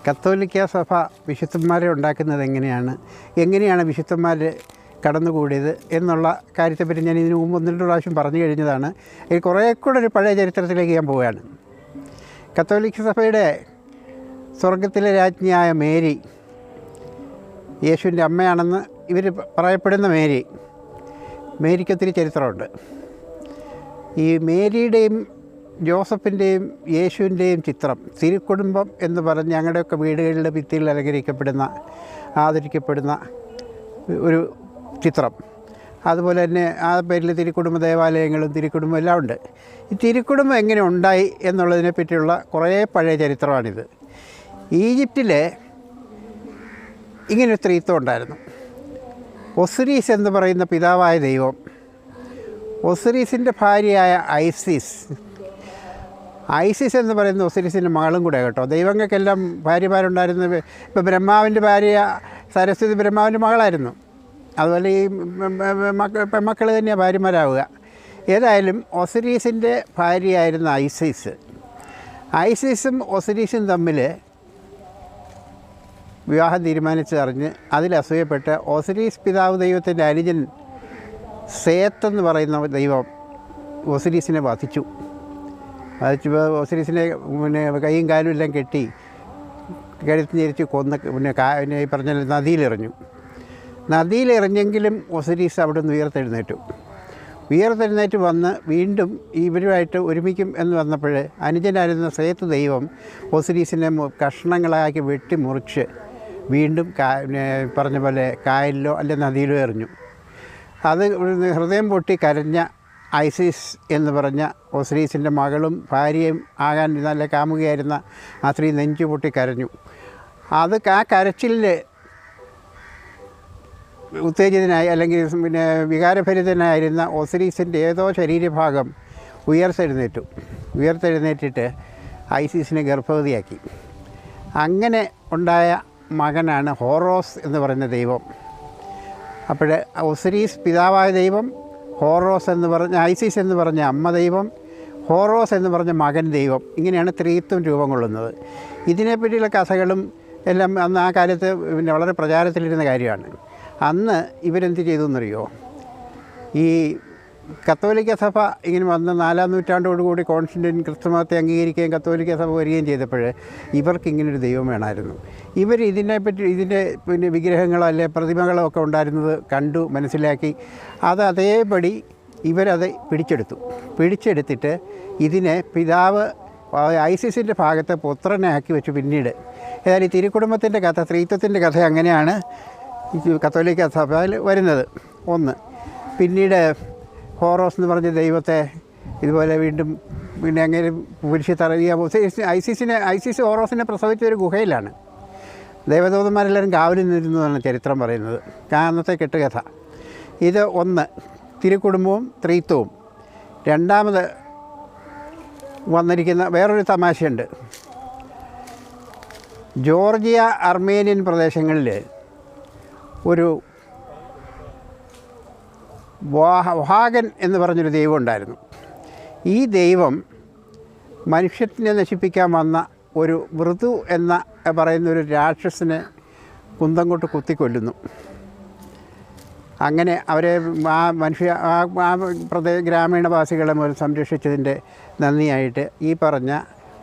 കത്തോലിക്ക സഭ വിശുദ്ധന്മാരെ ഉണ്ടാക്കുന്നത് എങ്ങനെയാണ് വിശുദ്ധന്മാർ കടന്നുകൂടിയത് എന്നുള്ള കാര്യത്തെപ്പറ്റി ഞാൻ ഇതിനു മുമ്പ് 1-2 പ്രാവശ്യം പറഞ്ഞു കഴിഞ്ഞതാണ്. ഇത് കുറേ കൂടെ ഒരു പഴയ ചരിത്രത്തിലേക്ക് ഞാൻ പോവുകയാണ്. കത്തോലിക്ക സഭയുടെ സ്വർഗത്തിലെ രാജ്ഞിയായ മേരി, യേശുവിൻ്റെ അമ്മയാണെന്ന് ഇവർ പറയപ്പെടുന്ന മേരിക്കൊത്തിരി ചരിത്രമുണ്ട്. ഈ മേരിയുടെയും ജോസഫിൻ്റെയും യേശുവിൻ്റെയും ചിത്രം തിരുക്കുടുംബം എന്ന് പറഞ്ഞ് ഞങ്ങളുടെയൊക്കെ വീടുകളിലെ ഭിത്തിയിൽ അലങ്കരിക്കപ്പെടുന്ന ആദരിക്കപ്പെടുന്ന ഒരു ചിത്രം. അതുപോലെ തന്നെ ആ പേരിൽ തിരുക്കുടുംബ ദേവാലയങ്ങളും തിരുക്കുടുംബം എല്ലാം ഉണ്ട്. ഈ തിരുക്കുടുംബം എങ്ങനെ ഉണ്ടായി എന്നുള്ളതിനെ പറ്റിയുള്ള കുറേ പഴയ ചരിത്രമാണിത്. ഈജിപ്തിൽ ഇങ്ങനൊരു സ്ത്രീത്വം ഉണ്ടായിരുന്നു. ഒസിരീസ് എന്ന് പറയുന്ന പിതാവായ ദൈവം, ഒസിരീസിൻ്റെ ഭാര്യയായ ഐസിസ് എന്ന് പറയുന്ന ഒസിരീസിൻ്റെ മകളും കൂടെ കേട്ടോ. ദൈവങ്ങൾക്കെല്ലാം ഭാര്യമാരുണ്ടായിരുന്നത്. ഇപ്പോൾ ബ്രഹ്മാവിൻ്റെ ഭാര്യ സരസ്വതി ബ്രഹ്മാവിൻ്റെ മകളായിരുന്നു. അതുപോലെ ഈ പെൺമക്കൾ തന്നെയാണ് ഭാര്യമാരാവുക. ഏതായാലും ഒസിരീസിൻ്റെ ഭാര്യയായിരുന്ന ഐസിസും ഒസിരീസും തമ്മിൽ വിവാഹം തീരുമാനിച്ചറിഞ്ഞ് അതിൽ അസൂയപ്പെട്ട് ഒസിരീസ് പിതാവ് ദൈവത്തിൻ്റെ അനുജൻ സേത്ത് എന്ന് പറയുന്ന ദൈവം ഒസിരീസിനെ വധിച്ചപ്പോൾ ഒസിരീസിനെ കൈയും കാലും എല്ലാം കെട്ടി കഴുത്ത് ഞെരിച്ച് കൊന്ന് ഈ പറഞ്ഞ നദിയിലെറിഞ്ഞെങ്കിലും ഒസിരീസ് അവിടെ നിന്ന് ഉയർത്തെഴുന്നേറ്റ് വന്ന് വീണ്ടും ഇവരുമായിട്ട് ഒരുമിക്കും എന്ന് വന്നപ്പോൾ അനുജനായിരുന്ന സേത്ത് ദൈവം ഒസിരീസിനെ കഷ്ണങ്ങളാക്കി വെട്ടിമുറിച്ച് വീണ്ടും പറഞ്ഞ പോലെ കായലിലോ അല്ലെ നദിയിലോ എറിഞ്ഞു. അത് ഹൃദയം പൊട്ടി കരഞ്ഞ ഐസിസ് എന്ന് പറഞ്ഞ ഒസിരീസിൻ്റെ മകളും ഭാര്യയും ആകാൻ നല്ല കാമുകയായിരുന്ന ആ സ്ത്രീ നെഞ്ചു പൊട്ടി കരഞ്ഞു. അത് ആ കരച്ചിലിൽ ഉത്തേജിതനായി അല്ലെങ്കിൽ വികാരഭരിതനായിരുന്ന ഒസിരീസിൻ്റെ ഏതോ ശരീരഭാഗം ഉയർത്തെഴുന്നേറ്റിട്ട് ഐസിസിനെ ഗർഭവതിയാക്കി. അങ്ങനെ ഉണ്ടായ മകനാണ് ഹോറോസ് എന്ന് പറയുന്ന ദൈവം. അപ്പോൾ ഒസിരീസ് പിതാവായ ദൈവം, ഹോറോസ് എന്ന് പറഞ്ഞ ഐസിസ് എന്ന് പറഞ്ഞ അമ്മ ദൈവം, ഹോറോസ് എന്ന് പറഞ്ഞ മകൻ ദൈവം. ഇങ്ങനെയാണ് സ്ത്രീത്വം രൂപം കൊള്ളുന്നത്. ഇതിനെപ്പറ്റിയുള്ള കഥകളും എല്ലാം അന്ന് ആ കാലത്ത് വളരെ പ്രചാരത്തിലിരുന്ന കാര്യമാണ്. അന്ന് ഇവരെന്ത് ചെയ്തു എന്നറിയോ? ഈ കത്തോലിക്ക സഭ ഇങ്ങനെ വന്ന് 4-ാം നൂറ്റാണ്ടോടുകൂടി കോൺസ്റ്റന്റൈൻ ക്രിസ്തുമതത്തെ അംഗീകരിക്കുകയും കത്തോലിക്ക സഭ വരികയും ചെയ്തപ്പോൾ ഇവർക്കിങ്ങനൊരു ദൈവം വേണമായിരുന്നു. ഇതിൻ്റെ വിഗ്രഹങ്ങളോ അല്ലെ പ്രതിമകളോ ഒക്കെ ഉണ്ടായിരുന്നത് കണ്ടു മനസ്സിലാക്കി അതേപടി ഇവരത് പിടിച്ചെടുത്തിട്ട് ഇതിനെ പിതാവ് ഐസിസിൻ്റെ ഭാഗത്തെ പുത്രനാക്കി വെച്ചു. പിന്നീട് ഏതായാലും ഈ തിരുക്കുടുംബത്തിൻ്റെ കഥ, സ്ത്രീത്വത്തിൻ്റെ കഥ അങ്ങനെയാണ് കത്തോലിക്ക സഭയിൽ വരുന്നത്. പിന്നീട് ഹോറോസ് എന്ന് പറഞ്ഞ ദൈവത്തെ ഇതുപോലെ വീണ്ടും അങ്ങനെ ഐസിസ് ഹോറോസിനെ പ്രസവിച്ച ഒരു ഗുഹയിലാണ്. ദേവദൂതന്മാരെല്ലാവരും കാവലിൽ നിന്നിരുന്നതാണ് ചരിത്രം പറയുന്നത്. അന്നത്തെ കെട്ടുകഥ ഇത്. തിരുക്കുടുംബവും സ്ത്രീത്വവും. രണ്ടാമത് വന്നിരിക്കുന്ന വേറൊരു തമാശയുണ്ട്. ജോർജിയ അർമേനിയൻ പ്രദേശങ്ങളിൽ ഒരു വഹാഗൻ എന്ന് പറഞ്ഞൊരു ദൈവം ഉണ്ടായിരുന്നു. ഈ ദൈവം മനുഷ്യത്തിനെ നശിപ്പിക്കാൻ വന്ന ഒരു മൃദു എന്ന പറയുന്നൊരു രാക്ഷസനെ കുന്തം കൊണ്ട് കുത്തിക്കൊല്ലുന്നു. അങ്ങനെ അവരെ ഗ്രാമീണവാസികളെ മുതൽ സംരക്ഷിച്ചതിൻ്റെ നന്ദിയായിട്ട് ഈ പറഞ്ഞ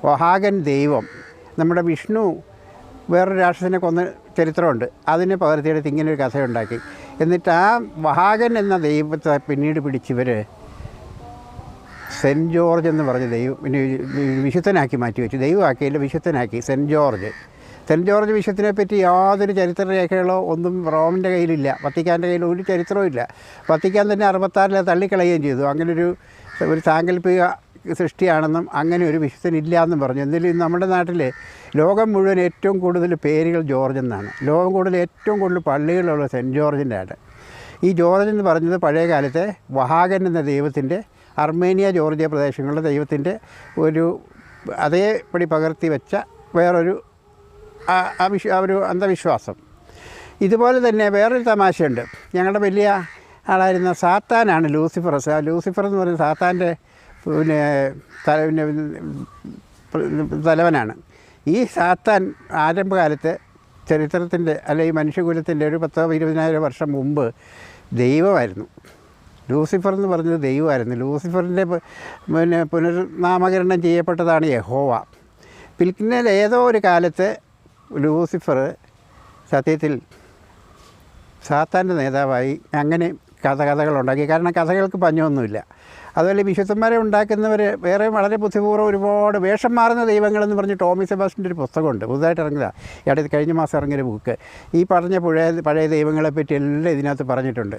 വഹാഗൻ ദൈവം, നമ്മുടെ വിഷ്ണു വേറൊരു രാക്ഷസനെ കൊന്ന ചരിത്രമുണ്ട്, അതിനെ പകർത്തിയെടുത്ത് ഇങ്ങനൊരു കഥയുണ്ടാക്കി. എന്നിട്ട് ആ വഹാഗൻ എന്ന ദൈവത്തെ പിന്നീട് പിടിച്ചവർ സെൻറ്റ് ജോർജ് എന്ന് പറഞ്ഞ വിശുദ്ധനാക്കി മാറ്റിവെച്ചു. ദൈവമാക്കിയില്ല, വിശുദ്ധനാക്കി. സെൻറ്റ് ജോർജ് വിശുദ്ധനെ പറ്റി യാതൊരു ചരിത്രരേഖകളോ ഒന്നും റോമിൻ്റെ കയ്യിലില്ല, വത്തിക്കാൻ്റെ കയ്യിൽ ഒരു ചരിത്രവും ഇല്ല. വത്തിക്കാൻ തന്നെ 66 തള്ളിക്കളയുകയും ചെയ്തു. അങ്ങനൊരു സാങ്കല്പിക സൃഷ്ടിയാണെന്നും അങ്ങനെ ഒരു വിശുദ്ധനില്ല എന്നും പറഞ്ഞു. എന്തായാലും നമ്മുടെ നാട്ടിൽ ലോകം മുഴുവൻ ഏറ്റവും കൂടുതൽ പേരുകൾ ജോർജ് എന്നാണ്. ലോകം ഏറ്റവും കൂടുതൽ പള്ളികളുള്ള സെൻറ്റ് ജോർജിൻ്റെ ആണ്. ഈ ജോർജ് എന്ന് പറഞ്ഞത് പഴയ കാലത്തെ വഹാഗൻ എന്ന ദൈവത്തിൻ്റെ അർമേനിയ ജോർജിയ പ്രദേശങ്ങളിലെ ദൈവത്തിൻ്റെ ഒരു അതേപടി പകർത്തി വെച്ച വേറൊരു ഒരു അന്ധവിശ്വാസം. ഇതുപോലെ തന്നെ വേറൊരു തമാശയുണ്ട്. ഞങ്ങളുടെ വലിയ ആളായിരുന്ന സാത്താനാണ് ലൂസിഫർ എന്ന് പറയുന്ന സാത്താൻ്റെ തലവനാണ്. ഈ സാത്താൻ ആരംഭകാലത്ത് ചരിത്രത്തിൻ്റെ അല്ലെങ്കിൽ മനുഷ്യകുലത്തിൻ്റെ ഒരു 10-20,000 വർഷം മുമ്പ് ദൈവമായിരുന്നു. ലൂസിഫർ എന്ന് പറഞ്ഞത് ദൈവമായിരുന്നു. ലൂസിഫറിൻ്റെ പുനർനാമകരണം ചെയ്യപ്പെട്ടതാണ് യഹോവ. പിൽക്കുന്നിൽ ഏതോ ഒരു കാലത്ത് ലൂസിഫർ സത്യത്തിൽ സാത്താൻ്റെ നേതാവായി അങ്ങനെ കഥകളുണ്ടാക്കി. കാരണം കഥകൾക്ക് പഞ്ഞമൊന്നുമില്ല. അതുപോലെ വിശുദ്ധന്മാരെ ഉണ്ടാക്കുന്നവർ വേറെ വളരെ ബുദ്ധിപൂർവ്വം ഒരുപാട് വേഷം മാറുന്ന ദൈവങ്ങളെന്ന് പറഞ്ഞ് ടോമി സെബാസ്റ്റിൻ്റെ ഒരു പുസ്തകമുണ്ട്, പുതുതായിട്ട് ഇറങ്ങിയതാണ്. ഇടയിൽ കഴിഞ്ഞ മാസം ഇറങ്ങിയൊരു ബുക്ക്. ഈ പറഞ്ഞ പഴയ ദൈവങ്ങളെപ്പറ്റി എല്ലാം ഇതിനകത്ത് പറഞ്ഞിട്ടുണ്ട്.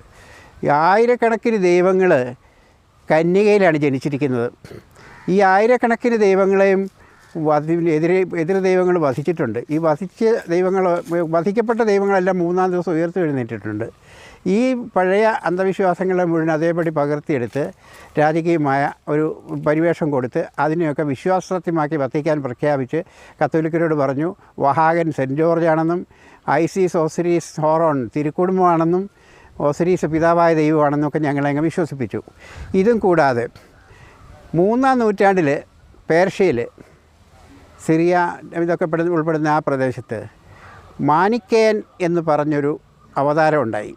ആയിരക്കണക്കിന് ദൈവങ്ങൾ കന്യകയിലാണ് ജനിച്ചിരിക്കുന്നത്. ഈ ആയിരക്കണക്കിന് ദൈവങ്ങളെയും എതിർ ദൈവങ്ങൾ വധിച്ചിട്ടുണ്ട്. ഈ വധിക്കപ്പെട്ട ദൈവങ്ങളെല്ലാം 3-ാം ദിവസം ഉയർത്തെഴുന്നേറ്റിട്ടുണ്ട്. ഈ പഴയ അന്ധവിശ്വാസങ്ങളെ മുഴുവൻ അതേപടി പകർത്തിയെടുത്ത് രാജകീയമായ ഒരു പരിവേഷം കൊടുത്ത് അതിനെയൊക്കെ വിശ്വാസസത്യമാക്കി വത്തിക്കാൻ പ്രഖ്യാപിച്ച് കത്തോലിക്കരോട് പറഞ്ഞു വഹാഗൻ സെൻറ്റ് ജോർജ് ആണെന്നും ഐസീസ് ഓസിരീസ് ഹോറോൺ തിരുക്കുടുംബമാണെന്നും ഓസിരീസ് പിതാവായ ദൈവമാണെന്നൊക്കെ ഞങ്ങളങ്ങ് വിശ്വസിപ്പിച്ചു. ഇതും കൂടാതെ 3-ാം നൂറ്റാണ്ടിൽ പേർഷ്യയിൽ സിറിയ ഇതൊക്കെ ഉൾപ്പെടുന്ന ആ പ്രദേശത്ത് മാണിക്കേയൻ എന്ന് പറഞ്ഞൊരു അവതാരം ഉണ്ടായി.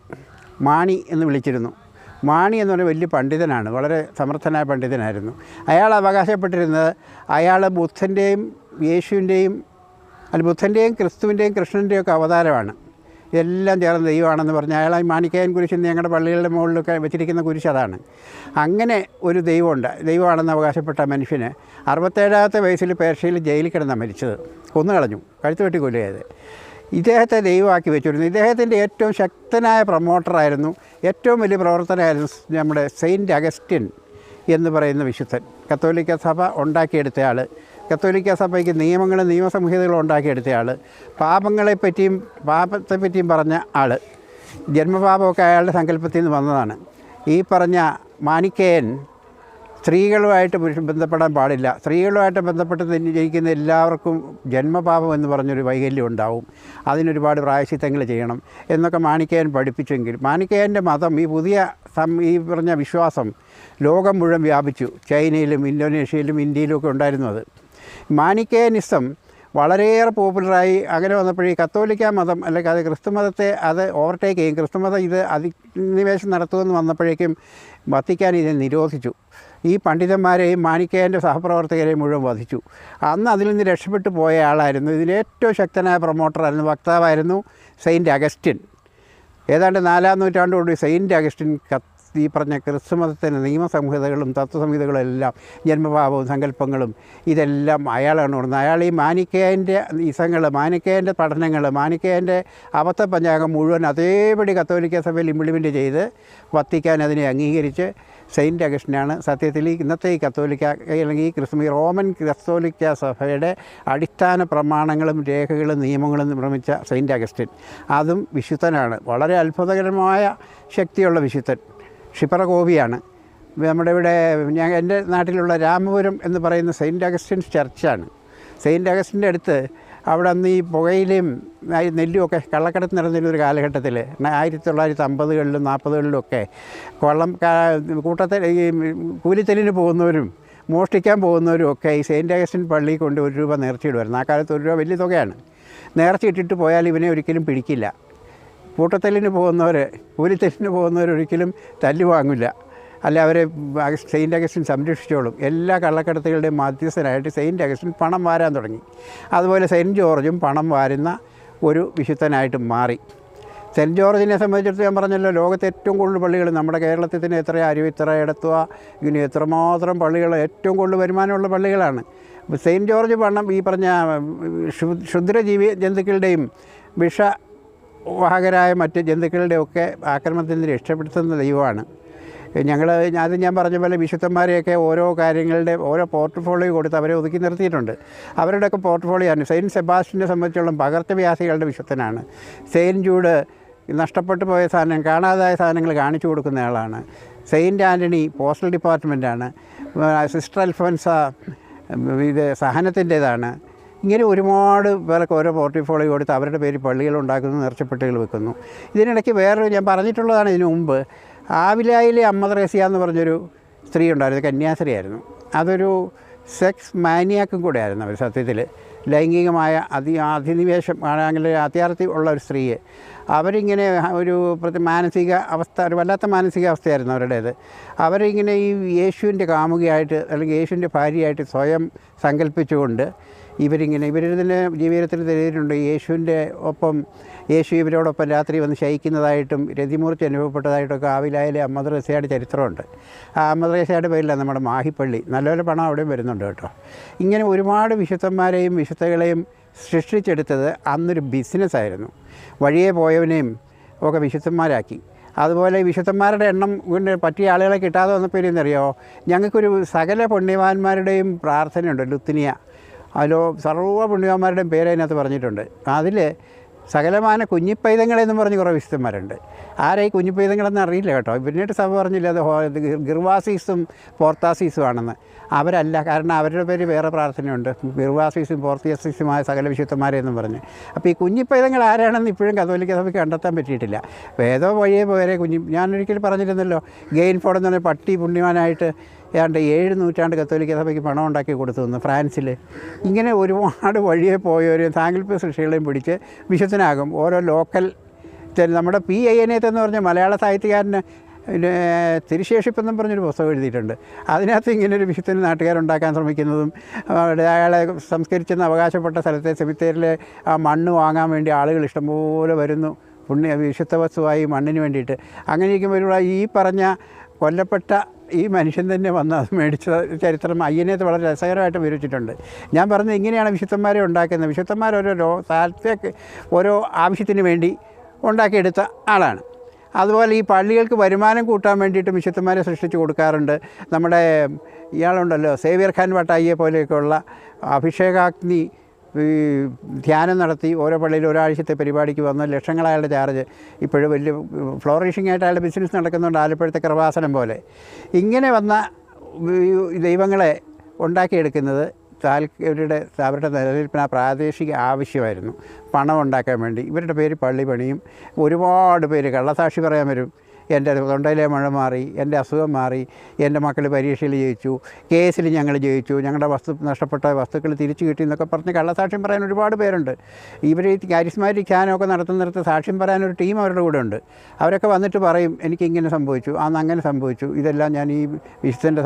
മാണി എന്ന് വിളിച്ചിരുന്നു. മാണി എന്ന് പറഞ്ഞാൽ വലിയ പണ്ഡിതനാണ്, വളരെ സമർത്ഥനായ പണ്ഡിതനായിരുന്നു. അയാൾ അവകാശപ്പെട്ടിരുന്നത് അയാൾ ബുദ്ധൻ്റെയും യേശുവിൻ്റെയും ബുദ്ധൻ്റെയും ക്രിസ്തുവിൻ്റെയും കൃഷ്ണൻ്റെയും ഒക്കെ അവതാരമാണ്, ഇതെല്ലാം ചേർന്ന് ദൈവമാണെന്ന് പറഞ്ഞ് അയാൾ മാണിക്കേയൻ കുരിശ് ഞങ്ങളുടെ പള്ളികളുടെ മുകളിലൊക്കെ വെച്ചിരിക്കുന്ന കുരിശ് അതാണ്. അങ്ങനെ ഒരു ദൈവമാണെന്ന് അവകാശപ്പെട്ട മനുഷ്യന് 67-ാമത്തെ വയസ്സിൽ പേർഷ്യയിൽ ജയിലിൽ കിടന്നാണ് മരിച്ചത്. കൊന്നുകളഞ്ഞു, കഴുത്ത് വെട്ടി കൊല്ലുകയത്. ഇദ്ദേഹത്തെ ദൈവമാക്കി വെച്ചിരുന്നു. ഇദ്ദേഹത്തിൻ്റെ ഏറ്റവും ശക്തനായ പ്രൊമോട്ടറായിരുന്നു, ഏറ്റവും വലിയ പ്രവർത്തനമായിരുന്നു നമ്മുടെ സെയിൻറ്റ് അഗസ്റ്റിൻ എന്ന് പറയുന്ന വിശുദ്ധൻ. കത്തോലിക്ക സഭ ഉണ്ടാക്കിയെടുത്തയാൾ, കത്തോലിക്ക സഭയ്ക്ക് നിയമങ്ങളും നിയമസംഹിതകളും ഉണ്ടാക്കിയെടുത്തയാൾ, പാപത്തെപ്പറ്റിയും പറഞ്ഞ ആൾ. ജന്മപാപമൊക്കെ അയാളുടെ സങ്കല്പത്തിൽ നിന്ന് വന്നതാണ്. ഈ പറഞ്ഞ മാണിക്കേയൻ സ്ത്രീകളുമായിട്ട് ബന്ധപ്പെടാൻ പാടില്ല, സ്ത്രീകളുമായിട്ട് ബന്ധപ്പെട്ട് ജനിക്കുന്ന എല്ലാവർക്കും ജന്മപാപം എന്ന് പറഞ്ഞൊരു വൈകല്യം ഉണ്ടാവും, അതിനൊരുപാട് പ്രായശ്ചിത്തങ്ങൾ ചെയ്യണം എന്നൊക്കെ മാണിക്കേയൻ പഠിപ്പിച്ചെങ്കിൽ മാണിക്കേയൻ്റെ മതം ഈ പറഞ്ഞ വിശ്വാസം ലോകം മുഴുവൻ വ്യാപിച്ചു. ചൈനയിലും ഇന്തോനേഷ്യയിലും ഇന്ത്യയിലും ഒക്കെ ഉണ്ടായിരുന്നു. അത് മാണിക്കേയനിസം വളരെയേറെ പോപ്പുലറായി. അങ്ങനെ വന്നപ്പോഴേ കത്തോലിക്ക മതം അല്ലെങ്കിൽ അത് ക്രിസ്തുമതത്തെ അത് ഓവർടേക്ക് ചെയ്യും. ക്രിസ്തുമതം ഇത് അധിനിവേശം നടത്തുമെന്ന് വന്നപ്പോഴേക്കും വത്തിക്കാൻ ഇതിനെ നിരോധിച്ചു. ഈ പണ്ഡിതന്മാരെയും മാണിക്കേയൻ്റെ സഹപ്രവർത്തകരെയും മുഴുവൻ വധിച്ചു. അന്ന് അതിൽ നിന്ന് രക്ഷപ്പെട്ടു പോയ ആളായിരുന്നു, ഇതിലേറ്റവും ശക്തനായ പ്രൊമോട്ടറായിരുന്നു, വക്താവായിരുന്നു സെയിൻറ്റ് അഗസ്റ്റിൻ. ഏതാണ്ട് 4-ാം നൂറ്റാണ്ടോടുകൂടി സെയിൻറ്റ് അഗസ്റ്റിൻ ഈ പറഞ്ഞ ക്രിസ്തുമതത്തിൻ്റെ നിയമസംഹിതകളും തത്വസംഹിതകളും എല്ലാം ജന്മഭാവവും സങ്കല്പങ്ങളും ഇതെല്ലാം അയാളാണ് കൊടുക്കുന്നത്. അയാൾ ഈ മാണിക്കേയൻ്റെ മാണിക്കേയൻ്റെ പഠനങ്ങൾ, മാണിക്കേയൻ്റെ അബദ്ധ പഞ്ചാംഗം മുഴുവൻ അതേപടി കത്തോലിക്ക സഭയിൽ ഇംപ്ലിമെൻറ്റ് ചെയ്ത് വത്തിക്കാൻ അതിനെ അംഗീകരിച്ച് സെയിൻറ്റ് അഗസ്റ്റിനാണ് സത്യത്തിൽ ഇന്നത്തെ ഈ കത്തോലിക്ക അല്ലെങ്കിൽ റോമൻ കത്തോലിക്ക സഭയുടെ അടിസ്ഥാന പ്രമാണങ്ങളും രേഖകളും നിയമങ്ങളും നിർമ്മിച്ച സെയിൻറ്റ് അഗസ്റ്റിൻ. അതും വിശുദ്ധനാണ്, വളരെ അത്ഭുതകരമായ ശക്തിയുള്ള വിശുദ്ധൻ. ക്ഷിപ്രകോപിയാണ്. നമ്മുടെ ഇവിടെ എൻ്റെ നാട്ടിലുള്ള രാമപുരം എന്ന് പറയുന്ന സെയിൻറ്റ് അഗസ്റ്റിൻസ് ചർച്ചാണ്. സെയിൻറ്റ് അഗസ്റ്റിൻ്റെ അടുത്ത് അവിടെ അന്ന് ഈ പുകയിലും നെല്ലുമൊക്കെ കള്ളക്കടത്ത് നടന്നിരുന്നൊരു കാലഘട്ടത്തിൽ 1950-കളിലും 40-കളിലുമൊക്കെ കൂട്ടത്തിൽ ഈ കൂലിത്തെല്ലിന് പോകുന്നവരും മോഷ്ടിക്കാൻ പോകുന്നവരും ഒക്കെ ഈ സെയിൻറ്റ് അഗസ്റ്റിൻ പള്ളിയിൽ കൊണ്ട് 1 രൂപ നേർച്ചയിടുമായിരുന്നു. ആ കാലത്ത് 1 രൂപ വലിയ തുകയാണ്. നേർച്ചയിട്ടിട്ട് പോയാൽ ഇവനെ ഒരിക്കലും പിടിക്കില്ല. കൂട്ടത്തെല്ലിന് കൂലിത്തെല്ലിന് പോകുന്നവരൊരിക്കലും തല്ലു വാങ്ങില്ല, അല്ല അവരെ സെയിൻറ്റ് അഗസ്റ്റിൻ സംരക്ഷിച്ചോളും. എല്ലാ കള്ളക്കടത്തുകളുടെയും മധ്യസ്ഥനായിട്ട് സെയിൻറ്റ് അഗസ്റ്റിൻ പണം വാരാൻ തുടങ്ങി. അതുപോലെ സെൻറ്റ് ജോർജും പണം വാരുന്ന ഒരു വിശുദ്ധനായിട്ട് മാറി. സെൻറ്റ് ജോർജിനെ സംബന്ധിച്ചിടത്ത് ഞാൻ പറഞ്ഞല്ലോ, ലോകത്തെ ഏറ്റവും കൂടുതൽ പള്ളികൾ നമ്മുടെ കേരളത്തിൽ തന്നെ എത്ര ഇത്ര എടത്തുക, ഇങ്ങനെ എത്രമാത്രം പള്ളികൾ, ഏറ്റവും കൂടുതൽ വരുമാനമുള്ള പള്ളികളാണ്. സെയിൻറ്റ് ജോർജ് പണം ഈ പറഞ്ഞ ജന്തുക്കളുടെയും വിഷവാഹകരായ മറ്റ് ജന്തുക്കളുടെയൊക്കെ ആക്രമണത്തിൽ നിന്ന് രക്ഷപ്പെടുത്തുന്ന ദൈവമാണ്. ഞാൻ പറഞ്ഞ പോലെ വിശുദ്ധന്മാരെയൊക്കെ ഓരോ കാര്യങ്ങളുടെ ഓരോ പോർട്ട്ഫോളിയോ കൊടുത്ത് അവരെ ഒതുക്കി നിർത്തിയിട്ടുണ്ട്. അവരുടെയൊക്കെ പോർട്ട്ഫോളിയോയാണ്. സെയിൻറ്റ് സെബാസ്റ്റ്യനെ സംബന്ധിച്ചോളം പകർച്ചവ്യാധികളുടെ വിശുദ്ധനാണ്. സെയിൻറ്റ് ജൂഡ് നഷ്ടപ്പെട്ടു പോയ സാധനം, കാണാതായ സാധനങ്ങൾ കാണിച്ചു കൊടുക്കുന്ന ആളാണ്. സെയിൻറ്റ് ആൻ്റണി പോസ്റ്റൽ ഡിപ്പാർട്ട്മെൻറ്റാണ്. സിസ്റ്റർ അൽഫോൻസ ഇത് സഹനത്തിൻ്റേതാണ്. ഇങ്ങനെ ഒരുപാട് പേർക്ക് ഓരോ പോർട്ട്ഫോളിയോ കൊടുത്ത് അവരുടെ പേരിൽ പള്ളികൾ ഉണ്ടാക്കുന്നു, നേർച്ചപ്പെട്ടുകൾ വെക്കുന്നു. ഇതിനിടയ്ക്ക് വേറൊരു ഞാൻ പറഞ്ഞിട്ടുള്ളതാണ് ഇതിനു മുമ്പ്, ആവിലായിലെ അമ്മ ത്രേസ്യ എന്ന് പറഞ്ഞൊരു സ്ത്രീ ഉണ്ടായിരുന്നു, കന്യാസ്ത്രീയായിരുന്നു. അതൊരു സെക്സ് മാനിയാക്കും കൂടെ ആയിരുന്നു അവർ. സത്യത്തിൽ ലൈംഗികമായ അധിനിവേശം അല്ലെങ്കിൽ അത്യാർത്ഥി ഉള്ള ഒരു സ്ത്രീയെ അവരിങ്ങനെ ഒരു മാനസിക അവസ്ഥ, ഒരു വല്ലാത്ത മാനസികാവസ്ഥയായിരുന്നു അവരുടേത്. അവരിങ്ങനെ ഈ യേശുവിൻ്റെ കാമുകിയായിട്ട് അല്ലെങ്കിൽ യേശുവിൻ്റെ ഭാര്യയായിട്ട് സ്വയം സങ്കല്പിച്ചുകൊണ്ട് ഇവരിതിൻ്റെ ജീവിതത്തിൽ തെളിയിട്ടുണ്ട്. യേശുവിൻ്റെ ഒപ്പം യേശു ഇവരോടൊപ്പം രാത്രി വന്ന് ശയിക്കുന്നതായിട്ടും രതിമൂർച്ച അനുഭവപ്പെട്ടതായിട്ടൊക്കെ ആവിലായിലെ അഹമ്മദ് റസയുടെ ചരിത്രമുണ്ട്. ആ അഹമ്മദ് റസയുടെ പേരിലാണ് നമ്മുടെ മാഹിപ്പള്ളി. നല്ലപോലെ പണം അവിടെയും വരുന്നുണ്ട് കേട്ടോ. ഇങ്ങനെ ഒരുപാട് വിശുദ്ധന്മാരെയും വിശുദ്ധകളെയും സൃഷ്ടിച്ചെടുത്തത് അന്നൊരു ബിസിനസ്സായിരുന്നു. വഴിയെ പോയവനെയും ഒക്കെ വിശുദ്ധന്മാരാക്കി. അതുപോലെ വിശുദ്ധന്മാരുടെ എണ്ണം കൊണ്ട് പറ്റിയ ആളുകളെ കിട്ടാതെ വന്നപ്പോൾ എന്നറിയോ, ഞങ്ങൾക്കൊരു സകല പുണ്യവാന്മാരുടെയും പ്രാർത്ഥനയുണ്ട്, ലുത്തിനിയ. അതിലോ സർവ്വ പുണ്യവാന്മാരുടെയും പേര് അതിനകത്ത് പറഞ്ഞിട്ടുണ്ട്. അതിൽ സകലമാന കുഞ്ഞിപ്പൈതങ്ങളെന്നും പറഞ്ഞ് കുറേ വിശുദ്ധന്മാരുണ്ട്. ആരായി കുഞ്ഞിപ്പൈതങ്ങളെന്ന് അറിയില്ല കേട്ടോ. പിന്നീട് സഭ പറഞ്ഞില്ല അത് ഗിർവാസീസും പോർത്താസീസും ആണെന്ന്. അവരല്ല, കാരണം അവരുടെ പേര് വേറെ പ്രാർത്ഥനയുണ്ട്, ഗിർവാസീസും പോർത്താസീസുമായ സകല വിശുദ്ധന്മാരെന്നും പറഞ്ഞ്. അപ്പോൾ ഈ കുഞ്ഞിപ്പൈതങ്ങൾ ആരാണെന്ന് ഇപ്പോഴും കത്തോലിക്ക സഭയ്ക്ക് കണ്ടെത്താൻ പറ്റിയിട്ടില്ല. വേദോ വഴിയെ പോരെ ഞാനൊരിക്കലും പറഞ്ഞിരുന്നല്ലോ, ഗെയിൻഫോർഡ് എന്ന് പറഞ്ഞ പട്ടി പുണ്യവാനായിട്ട് ഏതാണ്ട് 7 നൂറ്റാണ്ട് കത്തോലിക്ക സഭയ്ക്ക് പണം ഉണ്ടാക്കി കൊടുത്തു എന്ന് ഫ്രാൻസിൽ. ഇങ്ങനെ ഒരുപാട് വഴിയെ പോയവരെയും സാങ്കല്പിക സൃഷ്ടികളെയും പിടിച്ച് വിശുദ്ധനാകും. ഓരോ ലോക്കൽ നമ്മുടെ PINA എന്ന് പറഞ്ഞ മലയാള സാഹിത്യകാരന് തിരുശേഷിപ്പെന്നും പറഞ്ഞൊരു പുസ്തകം എഴുതിയിട്ടുണ്ട്. അതിനകത്ത് ഇങ്ങനൊരു വിശുദ്ധന് നാട്ടുകാരുണ്ടാക്കാൻ ശ്രമിക്കുന്നതും അയാളെ സംസ്കരിച്ചെന്ന് അവകാശപ്പെട്ട സ്ഥലത്തെ സെമിത്തേരിലെ ആ മണ്ണ് വാങ്ങാൻ വേണ്ടി ആളുകൾ ഇഷ്ടംപോലെ വരുന്നു, വിശുദ്ധ വസ്തുവായി മണ്ണിന് വേണ്ടിയിട്ട്. അങ്ങനെ ഇരിക്കുമ്പോൾ ഈ പറഞ്ഞ കൊല്ലപ്പെട്ട ഈ മനുഷ്യൻ തന്നെ വന്ന് അത് മേടിച്ച ചരിത്രം അയ്യനേത്ത് വളരെ രസകരമായിട്ട് വിവരിച്ചിട്ടുണ്ട്. ഞാൻ പറഞ്ഞത് ഇങ്ങനെയാണ് വിശുദ്ധന്മാരെ ഉണ്ടാക്കുന്നത്. വിശുദ്ധന്മാർ സ്ഥലത്തേക്ക് ഓരോ ആവശ്യത്തിന് വേണ്ടി ഉണ്ടാക്കിയെടുത്ത ആളാണ്. അതുപോലെ ഈ പള്ളികൾക്ക് വരുമാനം കൂട്ടാൻ വേണ്ടിയിട്ട് വിശുദ്ധന്മാരെ സൃഷ്ടിച്ച് കൊടുക്കാറുണ്ട്. നമ്മുടെ ഇയാളുണ്ടല്ലോ സേവ്യർ ഖാൻ വട്ടായിയെ പോലെയൊക്കെയുള്ള അഭിഷേകാഗ്നി ധ്യാനം നടത്തി ഓരോ പള്ളിയിൽ ഒരാഴ്ചത്തെ പരിപാടിക്ക് വന്ന ലക്ഷങ്ങളയാളുടെ ചാർജ്. ഇപ്പോഴും വലിയ ഫ്ലോറിഷിംഗ് ആയിട്ട് അയാളുടെ ബിസിനസ് നടക്കുന്നുണ്ട്, ആലപ്പുഴത്തെ കൃപാസനം പോലെ. ഇങ്ങനെ വന്ന ദൈവങ്ങളെ ഉണ്ടാക്കിയെടുക്കുന്നത് അവരുടെ നിലനിൽപ്പിന് പ്രാദേശിക ആവശ്യമായിരുന്നു, പണം ഉണ്ടാക്കാൻ വേണ്ടി. ഇവരുടെ പേര് പള്ളി പണിയും. ഒരുപാട് പേര് കള്ളസാക്ഷി പറയാൻ വരും. എൻ്റെ തൊണ്ടയിലെ മഴ മാറി, എൻ്റെ അസുഖം മാറി, എൻ്റെ മക്കൾ പരീക്ഷയിൽ ജയിച്ചു, കേസിൽ ഞങ്ങൾ ജയിച്ചു, ഞങ്ങളുടെ നഷ്ടപ്പെട്ട വസ്തുക്കൾ തിരിച്ചു കിട്ടി എന്നൊക്കെ പറഞ്ഞ് കള്ളസാക്ഷ്യം പറയാൻ ഒരുപാട് പേരുണ്ട്. ഇവർ ഈ കാരിസ്മാറ്റിക് ധ്യാനമൊക്കെ നടത്തുന്നിടത്ത് സാക്ഷ്യം പറയാനൊരു ടീം അവരുടെ കൂടെ ഉണ്ട്. അവരൊക്കെ വന്നിട്ട് പറയും എനിക്കിങ്ങനെ സംഭവിച്ചു, അങ്ങനെ സംഭവിച്ചു, ഇതെല്ലാം ഞാൻ ഈ വിശുദ്ധൻ്റെ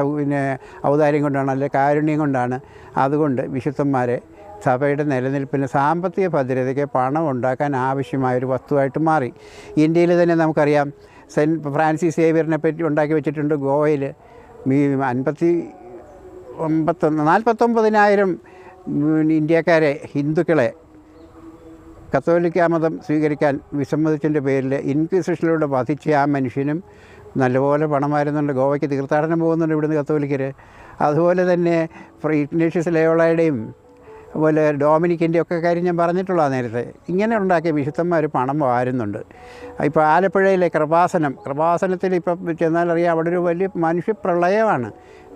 ഔദാര്യം കൊണ്ടാണ്, അല്ലെ കാരുണ്യം കൊണ്ടാണ്. അതുകൊണ്ട് വിശുദ്ധന്മാരെ സഭയുടെ നിലനിൽപ്പിന് സാമ്പത്തിക ഭദ്രതയ്ക്ക് പണം ഉണ്ടാക്കാൻ ആവശ്യമായൊരു വസ്തുവായിട്ട് മാറി. ഇന്ത്യയിൽ തന്നെ നമുക്കറിയാം സെൻറ്റ് ഫ്രാൻസിസ് സേവിയറിനെ പറ്റി ഉണ്ടാക്കി വെച്ചിട്ടുണ്ട് ഗോവയിൽ. 49,000 ഇന്ത്യക്കാരെ ഹിന്ദുക്കളെ കത്തോലിക്ക മതം സ്വീകരിക്കാൻ വിസമ്മതിച്ചതിൻ്റെ പേരിൽ ഇൻക്വിസിഷനിലൂടെ വധിച്ച ആ മനുഷ്യനും നല്ലപോലെ പണമായിരുന്നുണ്ട്. ഗോവയ്ക്ക് തീർത്ഥാടനം പോകുന്നുണ്ട് ഇവിടുന്ന് കത്തോലിക്കർ. അതുപോലെ തന്നെ ഇഗ്നേഷ്യസ് ലോയോളയുടെയും അതുപോലെ ഡൊമിനിക്കിൻ്റെ ഒക്കെ കാര്യം ഞാൻ പറഞ്ഞിട്ടുള്ള നേരത്തെ. ഇങ്ങനെ ഉണ്ടാക്കിയ വിശുദ്ധന്മാർ പണം വാരുന്നുണ്ട്. ഇപ്പോൾ ആലപ്പുഴയിലെ കൃപാസനത്തിൽ ഇപ്പം ചെന്നാലറിയാം, അവിടെ ഒരു വലിയ മനുഷ്യപ്രളയമാണ്.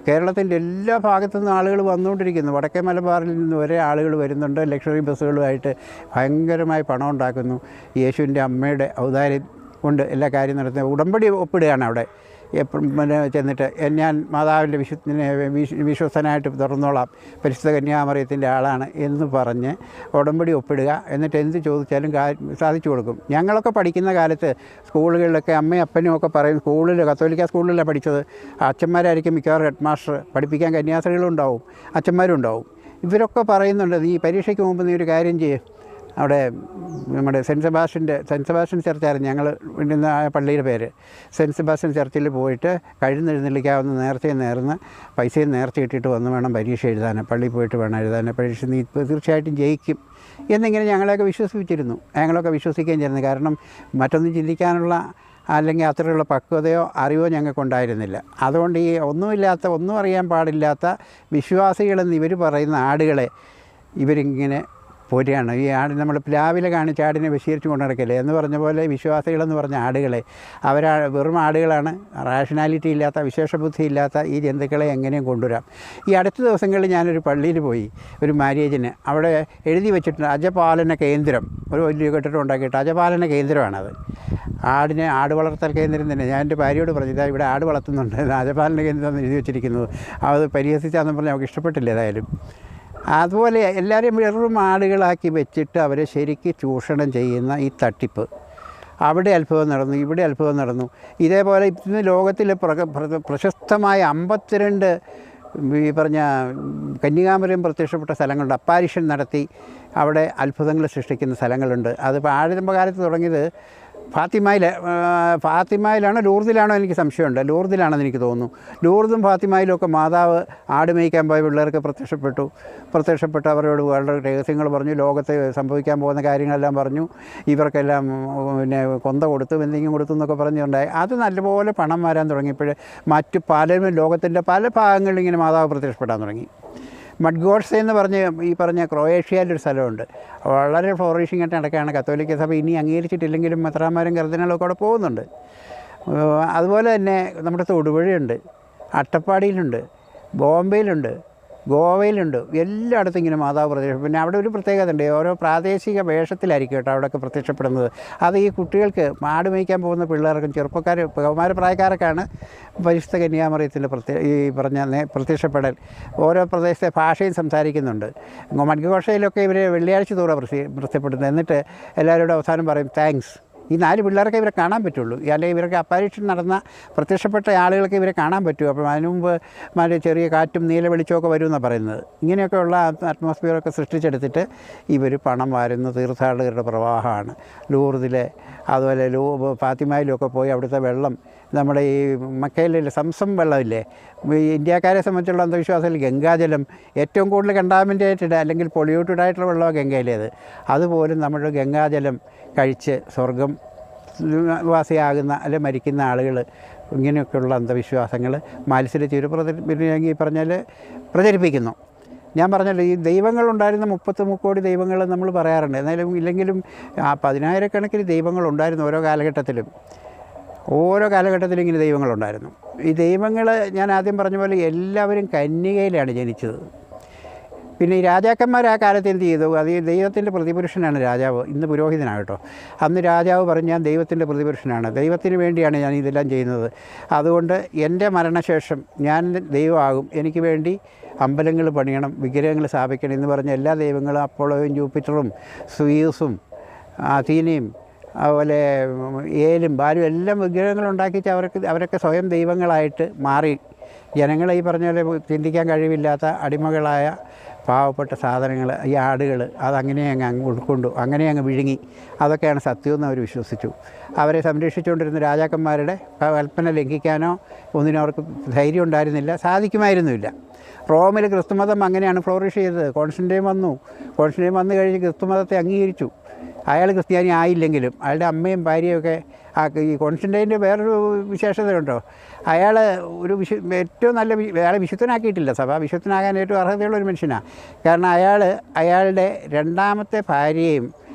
കേരളത്തിൻ്റെ എല്ലാ ഭാഗത്തു നിന്നും ആളുകൾ വന്നുകൊണ്ടിരിക്കുന്നു. വടക്കേ മലബാറിൽ നിന്ന് വരെ ആളുകൾ വരുന്നുണ്ട്. ലക്ഷറി ബസ്സുകളുമായിട്ട് ഭയങ്കരമായി പണം ഉണ്ടാക്കുന്നു. യേശുവിൻ്റെ അമ്മയുടെ ഔദാര്യം കൊണ്ട് എല്ലാ കാര്യം നടത്തുന്നത്. ഉടമ്പടി ഒപ്പിടുകയാണ് അവിടെ ചെന്നിട്ട്, ഞാൻ മാതാവിൻ്റെ വിശ്വസ്തനായിട്ട് തുറന്നോളാം, പരിശുദ്ധ കന്യാമറിയത്തിൻ്റെ ആളാണ് എന്ന് പറഞ്ഞ് ഉടമ്പടി ഒപ്പിടുക. എന്നിട്ട് എന്ത് ചോദിച്ചാലും സാധിച്ചു കൊടുക്കും. ഞങ്ങളൊക്കെ പഠിക്കുന്ന കാലത്ത് സ്കൂളുകളിലൊക്കെ അമ്മയും അപ്പനും ഒക്കെ പറയും, കത്തോലിക്ക സ്കൂളിലാണ് പഠിച്ചത്, അച്ഛന്മാരായിരിക്കും മിക്കവാറും ഹെഡ് മാസ്റ്റർ, പഠിപ്പിക്കാൻ കന്യാസ്ത്രീകളും ഉണ്ടാവും, അച്ഛന്മാരും ഉണ്ടാവും. ഇവരൊക്കെ പറയുന്നുണ്ട്, നീ പരീക്ഷയ്ക്ക് മുമ്പ് നീ ഒരു കാര്യം ചെയ്യ്, അവിടെ നമ്മുടെ സെൻറ്റ് സെബാസ്റ്റ്യൻ ചർച്ചായിരുന്നു ഞങ്ങൾ ഇന്ന പള്ളിയുടെ പേര്. സെൻറ്റ് സെബാസ്റ്റ്യൻ ചർച്ചിൽ പോയിട്ട് കഴുന്നെഴുന്നള്ളിക്കാവുന്ന നേർച്ചയും നേർന്ന് പൈസയും നേർച്ച ഇട്ടിട്ട് വന്ന് വേണം പരീക്ഷ എഴുതാൻ, പള്ളിയിൽ പോയിട്ട് വേണം എഴുതാൻ, പരീക്ഷ നീ തീർച്ചയായിട്ടും ജയിക്കും എന്നിങ്ങനെ ഞങ്ങളെയൊക്കെ വിശ്വസിപ്പിച്ചിരുന്നു. ഞങ്ങളൊക്കെ വിശ്വസിക്കുകയും ചെയ്യുന്നു. കാരണം മറ്റൊന്നും ചിന്തിക്കാനുള്ള അല്ലെങ്കിൽ അത്രയുള്ള പക്വതയോ അറിവോ ഞങ്ങൾക്കുണ്ടായിരുന്നില്ല. അതുകൊണ്ട് ഈ ഒന്നും അറിയാൻ പാടില്ലാത്ത വിശ്വാസികളെന്ന് ഇവർ പറയുന്ന ആടുകളെ ഇവരിങ്ങനെ പോരുകയാണ്. ഈ ആട് നമ്മൾ പ്ലാവിലെ കാണിച്ച് ആടിനെ വിശീരിച്ചു കൊണ്ടു നടക്കില്ലേ എന്ന് പറഞ്ഞ പോലെ വിശ്വാസികളെന്ന് പറഞ്ഞ ആടുകളെ വെറും ആടുകളാണ്. റാഷണാലിറ്റി ഇല്ലാത്ത, വിശേഷബുദ്ധി ഇല്ലാത്ത ഈ ജന്തുക്കളെ എങ്ങനെയും കൊണ്ടുവരാം. ഈ അടുത്ത ദിവസങ്ങളിൽ ഞാനൊരു പള്ളിയിൽ പോയി, ഒരു മാര്യേജിന്. അവിടെ എഴുതി വെച്ചിട്ടുണ്ട് അജപാലന കേന്ദ്രം, ഒരു വലിയ കെട്ടിടം ഉണ്ടാക്കിയിട്ട് അജപാലന കേന്ദ്രമാണത്. ആട് വളർത്തൽ കേന്ദ്രം തന്നെ. ഞാൻ എൻ്റെ ഭാര്യയോട് പറഞ്ഞു, ഇതാ ഇവിടെ ആട് വളർത്തുന്നുണ്ട്, അജപാലന കേന്ദ്രം എന്ന് എഴുതി വെച്ചിരിക്കുന്നത്. അത് പരിഹസിച്ചാന്ന് പറഞ്ഞാൽ അവർക്ക് ഇഷ്ടപ്പെട്ടില്ല. ഏതായാലും അതുപോലെ എല്ലാവരെയും വെറും ആളുകളാക്കി വെച്ചിട്ട് അവരെ ശരിക്ക് ചൂഷണം ചെയ്യുന്ന ഈ തട്ടിപ്പ്, അവിടെ അത്ഭുതം നടന്നു, ഇവിടെ അത്ഭുതം നടന്നു. ഇതേപോലെ ഇന്ന് ലോകത്തിലെ പ്രശസ്തമായ 52 ഈ പറഞ്ഞ കന്യകാമറിയം പ്രത്യക്ഷപ്പെട്ട സ്ഥലങ്ങളുണ്ട്. അപ്പാരിഷൻ നടത്തി അവിടെ അത്ഭുതങ്ങൾ സൃഷ്ടിക്കുന്ന സ്ഥലങ്ങളുണ്ട്. അതിപ്പോൾ ആരംഭകാലത്ത് തുടങ്ങിയത് ഫാത്തിമയിലാണോ ലൂർദിലാണോ എനിക്ക് സംശയമുണ്ട്. ലൂർദിലാണെന്ന് എനിക്ക് തോന്നുന്നു. ലൂർദും ഫാത്തിമയിലൊക്കെ മാതാവ് ആട് മേയ്ക്കാൻ പോയ പിള്ളേർക്ക് പ്രത്യക്ഷപ്പെട്ട് അവരോട് വളരെ രഹസ്യങ്ങൾ പറഞ്ഞു, ലോകത്ത് സംഭവിക്കാൻ പോകുന്ന കാര്യങ്ങളെല്ലാം പറഞ്ഞു, ഇവർക്കെല്ലാം പിന്നെ കൊന്ത കൊടുത്തു, എന്തെങ്കിലും കൊടുത്തു എന്നൊക്കെ പറഞ്ഞുണ്ടായി. അത് നല്ലപോലെ പണം വരാൻ തുടങ്ങിയപ്പോൾ മറ്റ് പലരും ലോകത്തിൻ്റെ പല ഭാഗങ്ങളിലും ഇങ്ങനെ മാതാവ് പ്രത്യക്ഷപ്പെടാൻ തുടങ്ങി. മഡ്ഗോഡ്സെ എന്ന് പറഞ്ഞ് ഈ പറഞ്ഞ ക്രൊയേഷ്യയിലൊരു സ്ഥലമുണ്ട്. വളരെ ഫ്ലോറിഷിംഗ് ആയിട്ട് നടക്കുകയാണ്. കത്തോലിക്ക സഭ ഇനി അംഗീകരിച്ചിട്ടില്ലെങ്കിലും മെത്രാന്മാരും കർദിനാളൊക്കെ അവിടെ പോകുന്നുണ്ട്. അതുപോലെ തന്നെ നമ്മുടെ തൊടുപുഴയുണ്ട്, അട്ടപ്പാടിയിലുണ്ട്, ബോംബെയിലുണ്ട്, ഗോവയിലുണ്ട്. എല്ലായിടത്തും ഇങ്ങനെ മാതാവ് പ്രത്യക്ഷം. പിന്നെ അവിടെ ഒരു പ്രത്യേകത ഉണ്ട്, ഓരോ പ്രാദേശിക വേഷത്തിലായിരിക്കും കേട്ടോ അവിടെയൊക്കെ പ്രത്യക്ഷപ്പെടുന്നത്. അത് ഈ കുട്ടികൾക്ക് ആട് മേയ്ക്കാൻ പോകുന്ന പിള്ളേർക്കും കൗമാരപ്രായക്കാരൊക്കെയാണ് പരിശുദ്ധ കന്യാമറിയത്തിൻ്റെ ഈ പറഞ്ഞ പ്രത്യക്ഷപ്പെടൽ. ഓരോ പ്രദേശത്തെ ഭാഷയും സംസാരിക്കുന്നുണ്ട്. മഡ്ഗോഷയിലൊക്കെ ഇവർ വെള്ളിയാഴ്ച തോറും പ്രത്യക്ഷപ്പെടുന്നത്. എന്നിട്ട് എല്ലാവരോടും അവസാനം പറയും താങ്ക്സ്. ഈ 4 പിള്ളേർക്ക് ഇവരെ കാണാൻ പറ്റുള്ളൂ, അല്ലെങ്കിൽ ഇവർക്ക് അപ്പാരിഷൻ നടന്ന പ്രത്യക്ഷപ്പെട്ട ആളുകൾക്ക് ഇവരെ കാണാൻ പറ്റും. അപ്പം അതിനു മുമ്പ് ചെറിയ കാറ്റും നീല വെളിച്ചമൊക്കെ വരുമെന്നാണ് പറയുന്നത്. ഇങ്ങനെയൊക്കെയുള്ള അറ്റ്മോസ്ഫിയറൊക്കെ സൃഷ്ടിച്ചെടുത്തിട്ട് ഇവർ പണം വാരുന്ന തീർത്ഥാടകരുടെ പ്രവാഹമാണ്. ലൂർദിലെ അതുപോലെ ഫാത്തിമയിലൊക്കെ പോയി അവിടുത്തെ വെള്ളം, നമ്മുടെ ഈ മക്കയിലെ സംസം വെള്ളമില്ലേ, ഇന്ത്യക്കാരെ സംബന്ധിച്ചുള്ള അന്ധവിശ്വാസത്തിൽ ഗംഗാജലം ഏറ്റവും കൂടുതൽ കണ്ടാമിനേറ്റഡ് അല്ലെങ്കിൽ പൊള്യൂട്ടഡ് ആയിട്ടുള്ള വെള്ളമാണ് ഗംഗയിലേത്. അതുപോലും നമ്മുടെ ഗംഗാജലം കഴിച്ച് സ്വർഗം വാസിയാകുന്ന അല്ലെങ്കിൽ മരിക്കുന്ന ആളുകൾ ഇങ്ങനെയൊക്കെയുള്ള അന്ധവിശ്വാസങ്ങൾ ഈ പറഞ്ഞാൽ പ്രചരിപ്പിക്കുന്നു. ഞാൻ പറഞ്ഞല്ലോ, ഈ ദൈവങ്ങളുണ്ടായിരുന്ന 33 കോടി ദൈവങ്ങൾ നമ്മൾ പറയാറുണ്ട്. എന്നാലും ഇല്ലെങ്കിലും 10,000 ദൈവങ്ങളുണ്ടായിരുന്നു ഓരോ കാലഘട്ടത്തിലും. ഇങ്ങനെ ദൈവങ്ങളുണ്ടായിരുന്നു. ഈ ദൈവങ്ങൾ ഞാൻ ആദ്യം പറഞ്ഞ പോലെ എല്ലാവരും കന്യകയിലാണ് ജനിച്ചത്. പിന്നെ ഈ രാജാക്കന്മാർ ആ കാലത്ത് എന്ത് ചെയ്തു? അത് ദൈവത്തിൻ്റെ പ്രതിപുരുഷനാണ് രാജാവ്. ഇന്ന് പുരോഹിതനാകട്ടോ. അന്ന് രാജാവ് പറഞ്ഞു, ഞാൻ ദൈവത്തിൻ്റെ പ്രതിപുരുഷനാണ്, ദൈവത്തിന് വേണ്ടിയാണ് ഞാൻ ഇതെല്ലാം ചെയ്യുന്നത്. അതുകൊണ്ട് എൻ്റെ മരണശേഷം ഞാൻ ദൈവമാകും, എനിക്ക് വേണ്ടി അമ്പലങ്ങൾ പണിയണം, വിഗ്രഹങ്ങൾ സ്ഥാപിക്കണം എന്ന് പറഞ്ഞ എല്ലാ ദൈവങ്ങളും അപ്പോളോയും ജൂപ്പിറ്ററും സൂയൂസും അഥീനയും അതുപോലെ ഏലും ബാലും എല്ലാം വിഗ്രഹങ്ങളുണ്ടാക്കിയിട്ട് അവരൊക്കെ സ്വയം ദൈവങ്ങളായിട്ട് മാറി. ജനങ്ങളെ ഈ പറഞ്ഞ പോലെ ചിന്തിക്കാൻ കഴിവില്ലാത്ത അടിമകളായ പാവപ്പെട്ട സാധനങ്ങൾ, ഈ ആടുകൾ, അതങ്ങനെ അങ്ങ് ഉൾക്കൊണ്ടു, അങ്ങനെ അങ്ങ് വിഴുങ്ങി. അതൊക്കെയാണ് സത്യമെന്ന് അവർ വിശ്വസിച്ചു. അവരെ സംരക്ഷിച്ചുകൊണ്ടിരുന്ന രാജാക്കന്മാരുടെ കൽപ്പന ലംഘിക്കാനോ ഒന്നിനും അവർക്ക് ധൈര്യം ഉണ്ടായിരുന്നില്ല, സാധിക്കുമായിരുന്നില്ല. റോമിൽ ക്രിസ്തുമതം അങ്ങനെയാണ് ഫ്ലോറിഷ് ചെയ്തത്. കോൺസ്റ്റന്റൈൻ വന്നു കഴിഞ്ഞ് ക്രിസ്തുമതത്തെ അംഗീകരിച്ചു. അയാൾ ക്രിസ്ത്യാനി ആയില്ലെങ്കിലും അയാളുടെ അമ്മയും ഭാര്യയൊക്കെ ഈ കോൺസ്റ്റന്റൈൻ്റെ വേറൊരു വിശേഷത ഉണ്ടോ, അയാൾ ഏറ്റവും നല്ല അയാളെ വിശുദ്ധനാക്കിയിട്ടില്ല സഭ. വിശുദ്ധനാകാൻ ഏറ്റവും അർഹതയുള്ള ഒരു മനുഷ്യനാണ്. കാരണം അയാളുടെ രണ്ടാമത്തെ ഭാര്യയെയും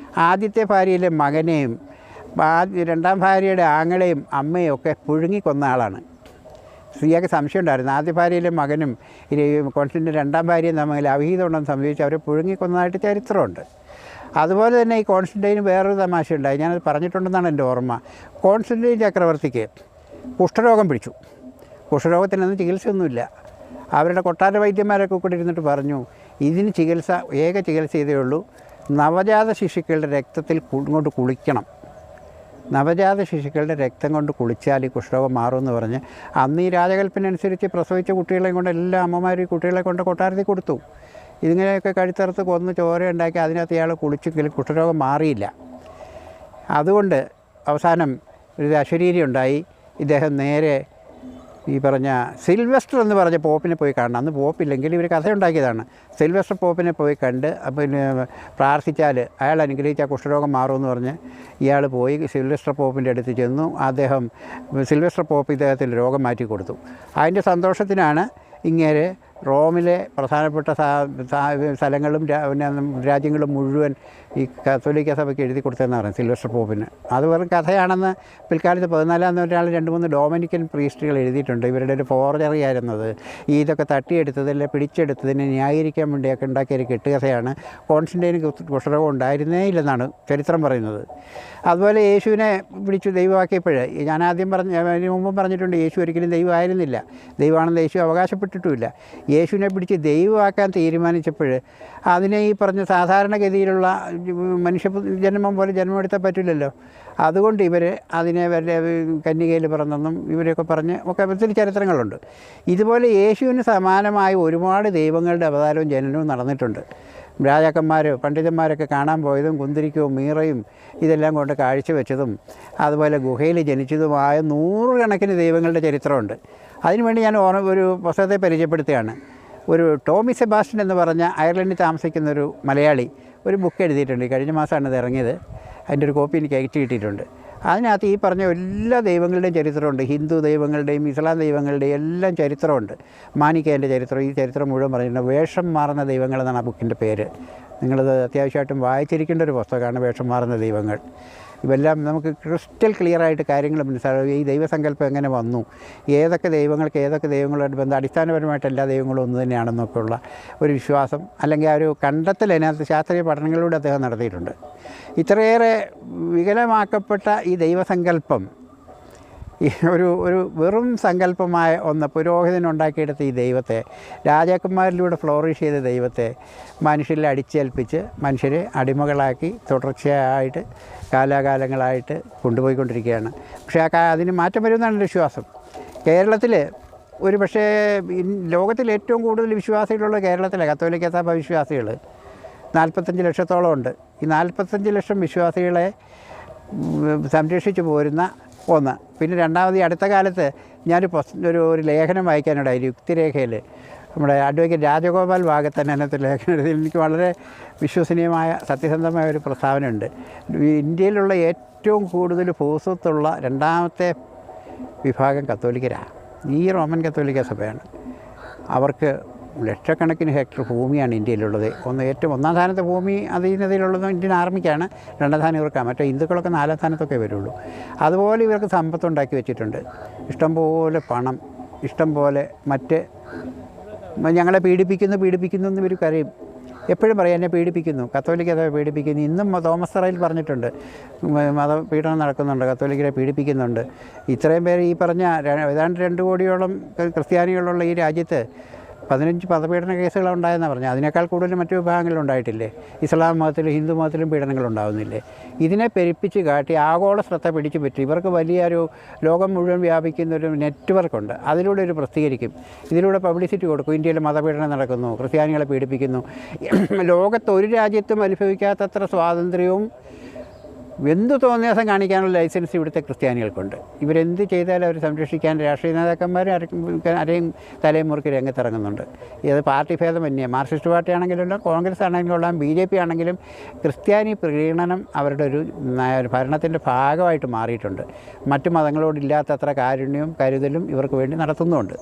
ആദ്യത്തെ ഭാര്യയിലെ മകനെയും രണ്ടാം ഭാര്യയുടെ ആങ്ങളെയും അമ്മയും ഒക്കെ പുഴുങ്ങിക്കൊന്ന ആളാണ്. സ്ത്രീയൊക്കെ സംശയം ഉണ്ടായിരുന്നു. ആദ്യ ഭാര്യയിലെ മകനും ഈ കോൺസ്റ്റന്റൈൻ്റെ രണ്ടാം ഭാര്യയും തമ്മിൽ അവിഹിതം ഉണ്ടെന്ന് സംഭവിച്ച് അവരെ പുഴുങ്ങിക്കൊന്നതായിട്ട് ചരിത്രമുണ്ട്. അതുപോലെ തന്നെ ഈ കോൺസ്റ്റന്റൈന് വേറൊരു തമാശ ഉണ്ടായി, ഞാനത് പറഞ്ഞിട്ടുണ്ടെന്നാണ് എൻ്റെ ഓർമ്മ. കോൺസ്റ്റന്റൈൻ ചക്രവർത്തിക്ക് കുഷ്ഠരോഗം പിടിച്ചു. കുഷ്ഠരോഗത്തിനൊന്നും ചികിത്സയൊന്നുമില്ല. അവരുടെ കൊട്ടാര വൈദ്യന്മാരൊക്കെ കൂടി ഇരുന്നിട്ട് പറഞ്ഞു, ഇതിന് ഏക ചികിത്സ ഇതേ ഉള്ളൂ, നവജാത ശിശുക്കളുടെ രക്തത്തിൽ ഇങ്ങോട്ട് കുളിക്കണം, നവജാത ശിശുക്കളുടെ രക്തം കൊണ്ട് കുളിച്ചാൽ ഈ കുഷ്ഠരോഗം മാറുമെന്ന് പറഞ്ഞ് അന്ന് ഈ രാജകൽപ്പന അനുസരിച്ച് പ്രസവിച്ച കുട്ടികളെയും കൊണ്ട് എല്ലാ അമ്മമാരും ഈ കുട്ടികളെ കൊണ്ട് കൊട്ടാരത്തിൽ കൊടുത്തു. ഇതിങ്ങനെയൊക്കെ കഴുത്തറുത്ത് കൊന്ന് ചോര ഉണ്ടാക്കി അതിനകത്ത് ഇയാൾ കുളിച്ചെങ്കിലും കുഷ്ഠരോഗം മാറിയില്ല. അതുകൊണ്ട് അവസാനം ഒരു അശരീരി ഉണ്ടായി. ഇദ്ദേഹം നേരെ ഈ പറഞ്ഞ സിൽവസ്റ്റർ എന്ന് പറഞ്ഞ പോപ്പിനെ പോയി കാണണം. അന്ന് പോപ്പില്ലെങ്കിൽ ഇവർ കഥയുണ്ടാക്കിയതാണ്. സിൽവസ്റ്റർ പോപ്പിനെ പോയി കണ്ട് പിന്നെ പ്രാർത്ഥിച്ചാൽ അയാൾ അനുഗ്രഹിച്ചാൽ കുഷ്ഠരോഗം മാറുമെന്ന് പറഞ്ഞ് ഇയാൾ പോയി സിൽവസ്റ്റർ പോപ്പിൻ്റെ അടുത്ത് ചെന്നു. സിൽവസ്റ്റർ പോപ്പ് ഇദ്ദേഹത്തിൻ്റെ രോഗം മാറ്റി കൊടുത്തു. അതിൻ്റെ സന്തോഷത്തിനാണ് ഇങ്ങനെ റോമിലെ പ്രധാനപ്പെട്ട സ്ഥലങ്ങളും രാജ്യങ്ങളും മുഴുവൻ ഈ കത്തോലിക്ക സഭയ്ക്ക് എഴുതി കൊടുത്തതെന്ന് പറയും സിൽവസ്റ്റർ പോപ്പിന്. അത് വെറും കഥയാണെന്ന് പിൽക്കാലത്ത് 14-ാം നൂറ്റാണ്ടിൽ 2-3 ഡൊമിനിക്കൻ പ്രീസ്റ്റുകൾ എഴുതിയിട്ടുണ്ട്. ഇവരുടെ ഒരു ഫോർജറി ആയിരുന്നത്, ഈ ഇതൊക്കെ തട്ടിയെടുത്തത് അല്ലെ പിടിച്ചെടുത്തതിനെ ന്യായീകരിക്കാൻ വേണ്ടിയൊക്കെ ഉണ്ടാക്കിയ ഒരു കെട്ടുകഥയാണ്. കോൺസ്റ്റന്റൈന് കുഷ്ഠരോഗം ഉണ്ടായിരുന്നേ ഇല്ലെന്നാണ് ചരിത്രം പറയുന്നത്. അതുപോലെ യേശുവിനെ പിടിച്ചു ദൈവമാക്കിയപ്പോൾ ഞാൻ ആദ്യം അതിന് മുമ്പും പറഞ്ഞിട്ടുണ്ട്, യേശു ഒരിക്കലും ദൈവമായിരുന്നില്ല, ദൈവമാണെന്ന് യേശു അവകാശപ്പെട്ടിട്ടുമില്ല. യേശുവിനെ പിടിച്ച് ദൈവമാക്കാൻ തീരുമാനിച്ചപ്പോൾ അതിനെ ഈ പറഞ്ഞ സാധാരണഗതിയിലുള്ള മനുഷ്യ ജന്മം പോലെ ജന്മമെടുത്താൽ പറ്റില്ലല്ലോ. അതുകൊണ്ട് ഇവർ അതിനെ വല്ല കന്യകയിൽ പിറന്നെന്നും ഇവരൊക്കെ പറഞ്ഞ് ഒക്കെ ഒത്തിരി ചരിത്രങ്ങളുണ്ട്. ഇതുപോലെ യേശുവിന് സമാനമായ ഒരുപാട് ദൈവങ്ങളുടെ അവതാരവും ജനനവും നടന്നിട്ടുണ്ട്. രാജാക്കന്മാർ പണ്ഡിതന്മാരൊക്കെ കാണാൻ പോയതും കുന്തിരിക്കവും മീറയും ഇതെല്ലാം കൊണ്ട് കാഴ്ചവെച്ചതും അതുപോലെ ഗുഹയിൽ ജനിച്ചതുമായ 100 കണക്കിന് ദൈവങ്ങളുടെ ചരിത്രമുണ്ട്. അതിനുവേണ്ടി ഞാൻ ഒരു പുസ്തകത്തെ പരിചയപ്പെടുത്തുകയാണ്. ഒരു ടോമി സെബാസ്റ്റ്യൻ എന്ന് പറഞ്ഞ അയർലൻഡിൽ താമസിക്കുന്നൊരു മലയാളി ഒരു ബുക്ക് എഴുതിയിട്ടുണ്ട്. കഴിഞ്ഞ മാസമാണ് ഇത് ഇറങ്ങിയത്. അതിൻ്റെ ഒരു കോപ്പി എനിക്ക് അയച്ചു കിട്ടിയിട്ടുണ്ട്. അതിനകത്ത് ഈ പറഞ്ഞ എല്ലാ ദൈവങ്ങളുടെയും ചരിത്രമുണ്ട്. ഹിന്ദു ദൈവങ്ങളുടെയും ഇസ്ലാം ദൈവങ്ങളുടെയും എല്ലാം ചരിത്രമുണ്ട്. മാനിക്കേൻ്റെ ചരിത്രം, ഈ ചരിത്രം മുഴുവൻ പറഞ്ഞിട്ടുണ്ട്. വേഷം മാറുന്ന ദൈവങ്ങളെന്നാണ് ആ ബുക്കിൻ്റെ പേര്. നിങ്ങളത് അത്യാവശ്യമായിട്ടും വായിച്ചിരിക്കേണ്ട ഒരു പുസ്തകമാണ് വേഷം മാറുന്ന ദൈവങ്ങൾ. ഇവെല്ലാം നമുക്ക് ക്രിസ്റ്റൽ ക്ലിയറായിട്ട് കാര്യങ്ങൾ മനസ്സിലാവും. ഈ ദൈവസങ്കല്പം എങ്ങനെ വന്നു, ഏതൊക്കെ ദൈവങ്ങൾക്ക് ഏതൊക്കെ ദൈവങ്ങളായിട്ട് ബന്ധം, അടിസ്ഥാനപരമായിട്ട് എല്ലാ ദൈവങ്ങളും ഒന്ന് തന്നെയാണെന്നൊക്കെയുള്ള ഒരു വിശ്വാസം അല്ലെങ്കിൽ ആ ഒരു കണ്ടെത്തൽ അതിനകത്ത് ശാസ്ത്രീയ പഠനങ്ങളിലൂടെ അദ്ദേഹം നടത്തിയിട്ടുണ്ട്. ഇത്രയേറെ വികലമാക്കപ്പെട്ട ഈ ദൈവസങ്കല്പം ഒരു വെറും സങ്കല്പമായ ഒന്ന് പുരോഹിതനുണ്ടാക്കിയെടുത്ത ഈ ദൈവത്തെ, രാജാക്കന്മാരിലൂടെ ഫ്ലോറിഷ് ചെയ്ത ദൈവത്തെ മനുഷ്യരിൽ അടിച്ചേൽപ്പിച്ച് മനുഷ്യരെ അടിമകളാക്കി തുടർച്ചയായിട്ട് കാലാകാലങ്ങളായിട്ട് കൊണ്ടുപോയിക്കൊണ്ടിരിക്കുകയാണ്. പക്ഷേ അതിന് മാറ്റം വരുമെന്നാണ് എൻ്റെ വിശ്വാസം. കേരളത്തിൽ ഒരു പക്ഷേ ലോകത്തിൽ ഏറ്റവും കൂടുതൽ വിശ്വാസികളുള്ള കേരളത്തിലെ കത്തോലിക്ക സഭ വിശ്വാസികൾ 45 ലക്ഷത്തോളം ഉണ്ട്. ഈ 45 ലക്ഷം വിശ്വാസികളെ സംരക്ഷിച്ചു പോരുന്ന ഒന്ന്. പിന്നെ രണ്ടാമത്, അടുത്ത കാലത്ത് ഒരു ലേഖനം വായിക്കാനുണ്ടായി യുക്തിരേഖയിൽ. നമ്മുടെ അഡ്വക്കേറ്റ് രാജഗോപാൽ ഭാഗത്തന്നെ അതിനകത്ത് ലേഖനം എഴുതി. എനിക്ക് വളരെ വിശ്വസനീയമായ സത്യസന്ധമായ ഒരു പ്രസ്താവനയുണ്ട്. ഇന്ത്യയിലുള്ള ഏറ്റവും കൂടുതൽ ഭൂസ്വത്തുള്ള 2ാമത്തെ വിഭാഗം കത്തോലിക്കരാണ്. ഈ റോമൻ കത്തോലിക്ക സഭയാണ്. അവർക്ക് ലക്ഷക്കണക്കിന് ഹെക്ടർ ഭൂമിയാണ് ഇന്ത്യയിലുള്ളത്. ഒന്നാം സ്ഥാനത്തെ ഭൂമി അധീനതയിലുള്ളത് ഇന്ത്യൻ ആർമിക്കാണ്, 2ാം സ്ഥാനം ഇവർക്കാണ്. മറ്റേ ഹിന്ദുക്കളൊക്കെ 4ാം സ്ഥാനത്തൊക്കെ വരുള്ളൂ. അതുപോലെ ഇവർക്ക് സമ്പത്തുണ്ടാക്കി വെച്ചിട്ടുണ്ട്. ഇഷ്ടംപോലെ പണം, ഇഷ്ടംപോലെ മറ്റ് ഞങ്ങളെ പീഡിപ്പിക്കുന്നു എന്ന് ഇവർ കരയും. എപ്പോഴും പറയും എന്നെ പീഡിപ്പിക്കുന്നു, കത്തോലിക്ക സഭ പീഡിപ്പിക്കുന്നു. ഇന്നും തോമസ് തറയിൽ പറഞ്ഞിട്ടുണ്ട് മതപീഡനം നടക്കുന്നുണ്ട്, കത്തോലിക്കരെ പീഡിപ്പിക്കുന്നുണ്ട്. ഇത്രയും പേര് ഈ പറഞ്ഞ ഏതാണ്ട് 2 കോടിയോളം ക്രിസ്ത്യാനികളുള്ള ഈ രാജ്യത്ത് 15 മതപീഡന കേസുകളാണ് ഉണ്ടായെന്നാണ് പറഞ്ഞത്. അതിനേക്കാൾ കൂടുതൽ മറ്റു വിഭാഗങ്ങളിലുണ്ടായിട്ടില്ലേ? ഇസ്ലാം മതത്തിലും ഹിന്ദു മതത്തിലും പീഡനങ്ങൾ ഉണ്ടാകുന്നില്ലേ? ഇതിനെ പെരുപ്പിച്ച് കാട്ടി ആഗോള ശ്രദ്ധ പിടിച്ചു പറ്റി ഇവർക്ക് വലിയൊരു ലോകം മുഴുവൻ വ്യാപിക്കുന്നൊരു നെറ്റ്വർക്കുണ്ട്. അതിലൂടെ ഒരു പ്രസിദ്ധീകരിക്കും, ഇതിലൂടെ പബ്ലിസിറ്റി കൊടുക്കും. ഇന്ത്യയിൽ മതപീഡനം നടക്കുന്നു, ക്രിസ്ത്യാനികളെ പീഡിപ്പിക്കുന്നു. ലോകത്ത് ഒരു രാജ്യത്തും അനുഭവിക്കാത്തത്ര സ്വാതന്ത്ര്യവും എന്തു തോന്നിയാസം കാണിക്കാനുള്ള ലൈസൻസ് ഇവിടുത്തെ ക്രിസ്ത്യാനികൾക്കുണ്ട്. ഇവരെന്ത് ചെയ്താലും അവർ സംരക്ഷിക്കാൻ രാഷ്ട്രീയ നേതാക്കന്മാർ ആരെയും തലയും മുറുക്കി രംഗത്തിറങ്ങുന്നുണ്ട്. ഇത് പാർട്ടി ഭേദമന്യേ മാർക്സിസ്റ്റ് പാർട്ടി ആണെങ്കിലും കോൺഗ്രസ് ആണെങ്കിലും BJP ആണെങ്കിലും ക്രിസ്ത്യാനി പ്രീണനം അവരുടെ ഒരു ഭരണത്തിൻ്റെ ഭാഗമായിട്ട് മാറിയിട്ടുണ്ട്. മറ്റു മതങ്ങളോടില്ലാത്തത്ര കാരുണ്യവും കരുതലും ഇവർക്ക് വേണ്ടി നടത്തുന്നുമുണ്ട്.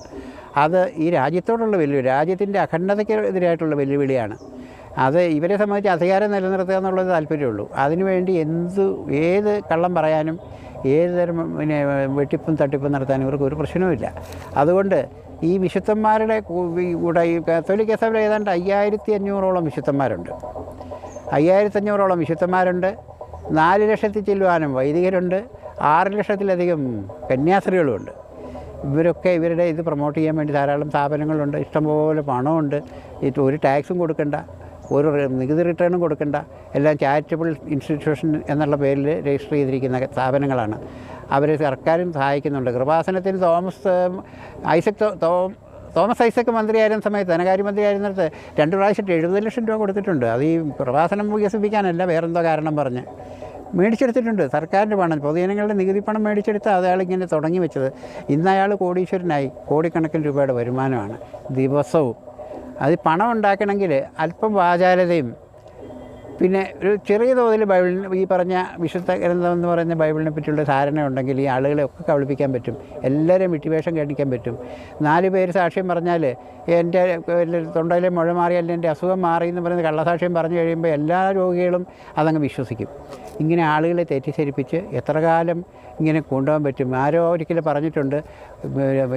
അത് ഈ രാജ്യത്തോടുള്ള വെല്ലുവിളി, രാജ്യത്തിൻ്റെ അഖണ്ഡതയ്ക്ക് എതിരായിട്ടുള്ള വെല്ലുവിളിയാണ്. അത് ഇവരെ സംബന്ധിച്ച് അധികാരം നിലനിർത്തുക എന്നുള്ളത് താല്പര്യമുള്ളൂ. അതിനുവേണ്ടി ഏത് കള്ളം പറയാനും ഏത് തരം വെട്ടിപ്പും തട്ടിപ്പും നടത്താനും ഇവർക്ക് ഒരു പ്രശ്നവുമില്ല. അതുകൊണ്ട് ഈ വിശുദ്ധന്മാരുടെ കൂടെ ഈ കത്തോലിക്ക സഭയിൽ ഏതാണ്ട് 5500ഓളം വിശുദ്ധന്മാരുണ്ട്. 5500ഓളം വിശുദ്ധന്മാരുണ്ട്. 4 ലക്ഷത്തിൽ ചെല്ലുവാനും വൈദികരുണ്ട്. 6 ലക്ഷത്തിലധികം കന്യാസ്ത്രീകളുമുണ്ട്. ഇവരൊക്കെ ഇവരുടെ ഇത് പ്രൊമോട്ട് ചെയ്യാൻ വേണ്ടി ധാരാളം സ്ഥാപനങ്ങളുണ്ട്. ഇഷ്ടംപോലെ പണമുണ്ട്. ഒരു ടാക്സും കൊടുക്കണ്ട, ഒരു നികുതി റിട്ടേണും കൊടുക്കണ്ട. എല്ലാം ചാരിറ്റബിൾ ഇൻസ്റ്റിറ്റ്യൂഷൻ എന്നുള്ള പേരിൽ രജിസ്റ്റർ ചെയ്തിരിക്കുന്ന സ്ഥാപനങ്ങളാണ്. അവരെ സർക്കാരും സഹായിക്കുന്നുണ്ട്. കൃപാസനത്തിന് തോമസ് ഐസക് മന്ത്രിയായിരുന്ന സമയത്ത്, ധനകാര്യമന്ത്രിയായിരുന്നിടത്ത് 2 പ്രാവശ്യം 70 ലക്ഷം രൂപ കൊടുത്തിട്ടുണ്ട്. അത് ഈ കൃപാസനം വികസിപ്പിക്കാനല്ല, വേറെന്തോ കാരണം പറഞ്ഞ് മേടിച്ചെടുത്തിട്ടുണ്ട്. സർക്കാരിൻ്റെ പണം, പൊതുജനങ്ങളുടെ നികുതി പണം മേടിച്ചെടുത്ത് അയാളിങ്ങനെ തുടങ്ങി വെച്ചത്. ഇന്ന് അയാൾ കോടീശ്വരനായി. കോടിക്കണക്കിന് രൂപയുടെ വരുമാനമാണ് ദിവസവും. അത് പണം ഉണ്ടാക്കണമെങ്കിൽ അല്പം വാചാലതയും പിന്നെ ഒരു ചെറിയ തോതിൽ ബൈബിളിന് ഈ പറഞ്ഞ വിശുദ്ധ ഗ്രന്ഥം എന്ന് പറയുന്ന ബൈബിളിനെ പറ്റിയുള്ള ധാരണ ഉണ്ടെങ്കിൽ ഈ ആളുകളെ ഒക്കെ കബളിപ്പിക്കാൻ പറ്റും. എല്ലാവരെയും വിട്ടുവേഷം കേൾപ്പിക്കാൻ പറ്റും. 4 പേര് സാക്ഷ്യം പറഞ്ഞാൽ എൻ്റെ തൊണ്ടയിലെ മുഴ മാറിയല്ല എൻ്റെ അസുഖം മാറി എന്ന് പറയുന്ന കള്ളസാക്ഷ്യം പറഞ്ഞു കഴിയുമ്പോൾ എല്ലാ രോഗികളും അതങ്ങ് വിശ്വസിക്കും. ഇങ്ങനെ ആളുകളെ തെറ്റിദ്ധരിപ്പിച്ച് എത്ര കാലം ഇങ്ങനെ കൊണ്ടുപോകാൻ പറ്റും? ആരോ ഒരിക്കലും പറഞ്ഞിട്ടുണ്ട്,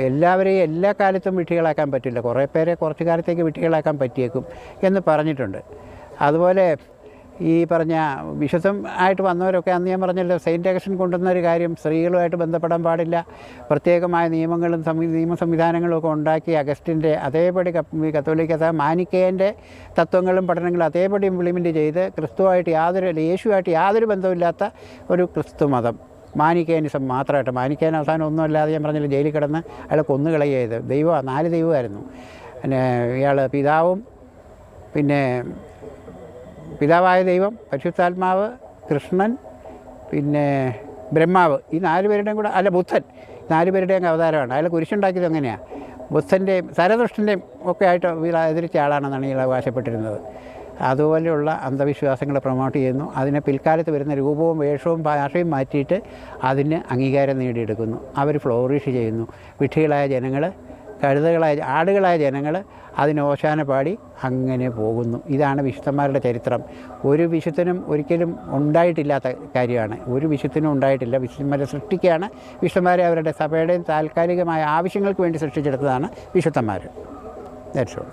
എല്ലാവരെയും എല്ലാ കാലത്തും വിഡ്ഢികളാക്കാൻ പറ്റില്ല, കുറേ പേരെ കുറച്ച് കാലത്തേക്ക് വിഡ്ഢികളാക്കാൻ പറ്റിയേക്കും എന്ന് പറഞ്ഞിട്ടുണ്ട്. അതുപോലെ ഈ പറഞ്ഞ വിശുദ്ധം ആയിട്ട് വന്നവരൊക്കെ അന്ന് ഞാൻ പറഞ്ഞല്ലോ, സെയിൻറ്റ് അഗസ്റ്റിൻ കൊണ്ടുവന്ന ഒരു കാര്യം, സ്ത്രീകളുമായിട്ട് ബന്ധപ്പെടാൻ പാടില്ല, പ്രത്യേകമായ നിയമങ്ങളും നിയമ സംവിധാനങ്ങളും ഒക്കെ ഉണ്ടാക്കി അഗസ്റ്റിൻ്റെ അതേപടി കത്തോലിക്ക മാനിക്കേൻ്റെ തത്വങ്ങളും പഠനങ്ങളും അതേപടി ഇംപ്ലിമെൻറ്റ് ചെയ്ത് ക്രിസ്തുവായിട്ട് യേശുവായിട്ട് യാതൊരു ബന്ധമില്ലാത്ത ഒരു ക്രിസ്തു മതം, മാനിക്കേനിസം മാത്രമായിട്ട്, മാനിക്കേൻ അവസാനം ഒന്നുമല്ലാതെ ഞാൻ പറഞ്ഞില്ല ജയിലിൽ കിടന്ന് അയാളെ കൊന്നുകളയുക ചെയ്ത്. 4 ദൈവമായിരുന്നു. പിന്നെ ഇയാൾ പിതാവും, പിന്നെ പിതാവായ ദൈവം, പരിശുദ്ധാത്മാവ്, കൃഷ്ണൻ, പിന്നെ ബ്രഹ്മാവ്, ഈ 4 പേരുടെയും കൂടെ, അല്ല ബുദ്ധൻ, 4 പേരുടെയും അവതാരമാണ്. അയാൾ കുരിശുണ്ടാക്കിയത് എങ്ങനെയാണ്? ബുദ്ധൻ്റെയും സരദൃഷ്ടൻ്റെയും ഒക്കെ ആയിട്ട് എതിരിച്ച ആളാണെന്നാണ് ഇയാൾ അവകാശപ്പെട്ടിരുന്നത്. അതുപോലെയുള്ള അന്ധവിശ്വാസങ്ങളെ പ്രൊമോട്ട് ചെയ്യുന്നു. അതിനെ പിൽക്കാലത്ത് വരുന്ന രൂപവും വേഷവും ഭാഷയും മാറ്റിയിട്ട് അതിന് അംഗീകാരം നേടിയെടുക്കുന്നു. അവർ ഫ്ലോറിഷ് ചെയ്യുന്നു. വിഡ്ഢികളായ ജനങ്ങൾ, ആടുകളായ ജനങ്ങൾ അതിന് ഓശാന പാടി അങ്ങനെ പോകുന്നു. ഇതാണ് വിശുദ്ധന്മാരുടെ ചരിത്രം. ഒരു വിശുദ്ധനും ഒരിക്കലും ഉണ്ടായിട്ടില്ലാത്ത കാര്യമാണ്. ഒരു വിശുദ്ധനും ഉണ്ടായിട്ടില്ല. വിശുദ്ധന്മാരെ സൃഷ്ടിക്കുകയാണ്. വിശുദ്ധന്മാരെ അവരുടെ സഭയുടെയും താൽക്കാലികമായ ആവശ്യങ്ങൾക്ക് വേണ്ടി സൃഷ്ടിച്ചെടുത്തതാണ് വിശുദ്ധന്മാർ. That's all.